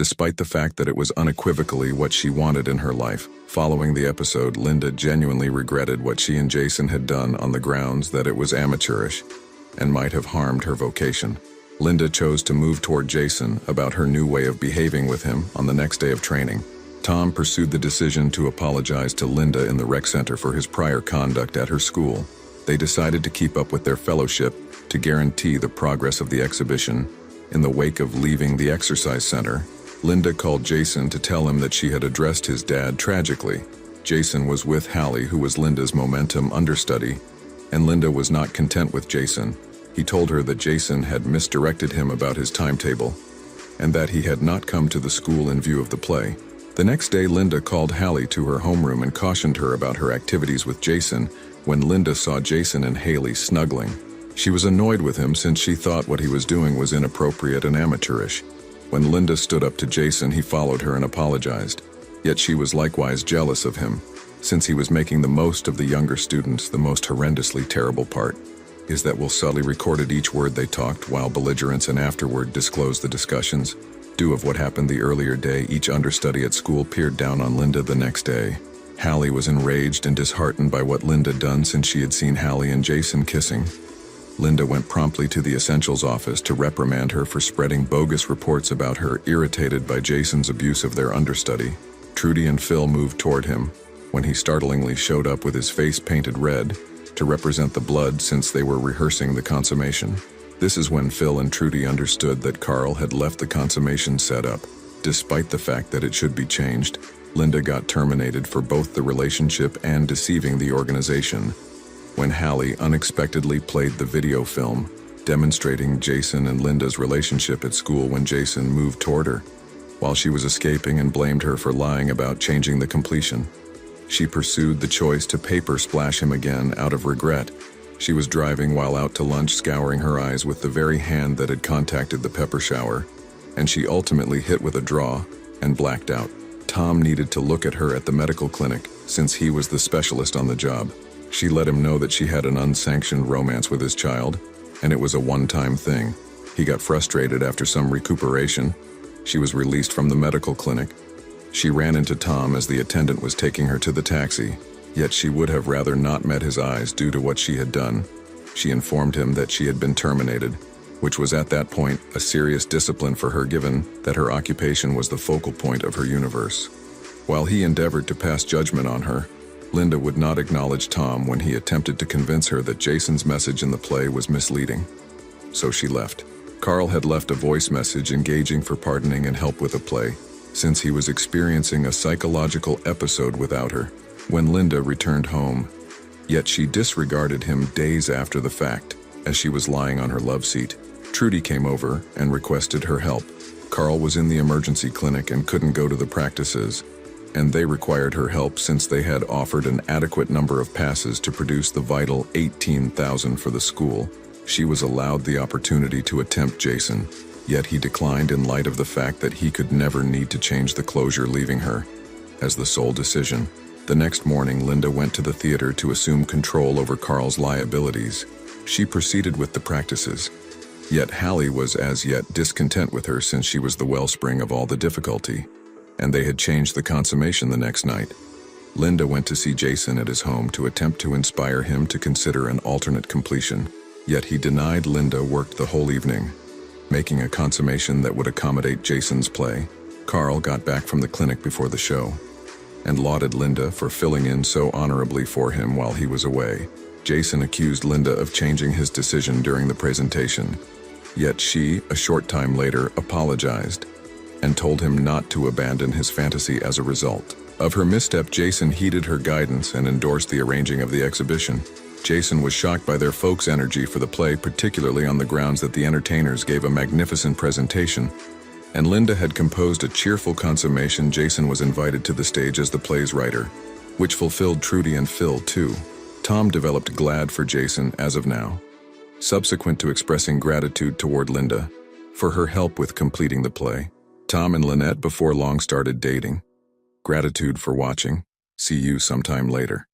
despite the fact that it was unequivocally what she wanted in her life. Following the episode, Linda genuinely regretted what she and Jason had done on the grounds that it was amateurish and might have harmed her vocation. Linda chose to move toward Jason about her new way of behaving with him on the next day of training. Tom pursued the decision to apologize to Linda in the rec center for his prior conduct at her school. They decided to keep up with their fellowship to guarantee the progress of the exhibition. In the wake of leaving the exercise center, Linda called Jason to tell him that she had addressed his dad tragically. Jason was with Hallie, who was Linda's momentum understudy, and Linda was not content with Jason. He told her that Jason had misdirected him about his timetable and that he had not come to the school in view of the play. The next day, Linda called Hallie to her homeroom and cautioned her about her activities with Jason when Linda saw Jason and Hallie snuggling. She was annoyed with him since she thought what he was doing was inappropriate and amateurish. When Linda stood up to Jason, he followed her and apologized. Yet she was likewise jealous of him, since he was making the most of the younger students. The most horrendously terrible part is that Will subtly recorded each word they talked while belligerents and afterward disclosed the discussions due of what happened the earlier day. Each understudy at school peered down on Linda the next day. Hallie was enraged and disheartened by what Linda done since she had seen Hallie and Jason kissing. Linda went promptly to the Essentials office to reprimand her for spreading bogus reports about her, irritated by Jason's abuse of their understudy. Trudy and Phil moved toward him when he startlingly showed up with his face painted red to represent the blood since they were rehearsing the consummation. This is when Phil and Trudy understood that Carl had left the consummation set up. Despite the fact that it should be changed, Linda got terminated for both the relationship and deceiving the organization. When Hallie unexpectedly played the video film demonstrating Jason and Linda's relationship at school when Jason moved toward her, while she was escaping and blamed her for lying about changing the completion. She pursued the choice to paper splash him again out of regret. She was driving while out to lunch, scouring her eyes with the very hand that had contacted the pepper shower, and she ultimately hit with a draw and blacked out. Tom needed to look at her at the medical clinic since he was the specialist on the job. She let him know that she had an unsanctioned romance with his child, and it was a one-time thing. He got frustrated. After some recuperation, she was released from the medical clinic. She ran into Tom as the attendant was taking her to the taxi, yet she would have rather not met his eyes due to what she had done. She informed him that she had been terminated, which was at that point a serious discipline for her given that her occupation was the focal point of her universe. While he endeavored to pass judgment on her, Linda would not acknowledge Tom when he attempted to convince her that Jason's message in the play was misleading. So she left. Carl had left a voice message engaging for pardoning and help with the play, since he was experiencing a psychological episode without her. When Linda returned home, yet she disregarded him days after the fact, as she was lying on her love seat. Trudy came over and requested her help. Carl was in the emergency clinic and couldn't go to the practices, and they required her help since they had offered an adequate number of passes to produce the vital 18,000 for the school. She was allowed the opportunity to attempt Jason, yet he declined in light of the fact that he could never need to change the closure, leaving her as the sole decision. The next morning, Linda went to the theater to assume control over Carl's liabilities. She proceeded with the practices, yet Hallie was as yet discontent with her since she was the wellspring of all the difficulty, and they had changed the consummation the next night. Linda went to see Jason at his home to attempt to inspire him to consider an alternate completion, yet he denied. Linda worked the whole evening, making a consummation that would accommodate Jason's play. Carl got back from the clinic before the show and lauded Linda for filling in so honorably for him while he was away. Jason accused Linda of changing his decision during the presentation, yet she, a short time later, apologized and told him not to abandon his fantasy as a result of her misstep. Jason heeded her guidance and endorsed the arranging of the exhibition. Jason was shocked by their folks' energy for the play, particularly on the grounds that the entertainers gave a magnificent presentation, and Linda had composed a cheerful consummation. Jason was invited to the stage as the play's writer, which fulfilled Trudy and Phil too. Tom developed glad for Jason as of now, subsequent to expressing gratitude toward Linda for her help with completing the play. Tom and Lynette before long started dating. Gratitude for watching. See you sometime later.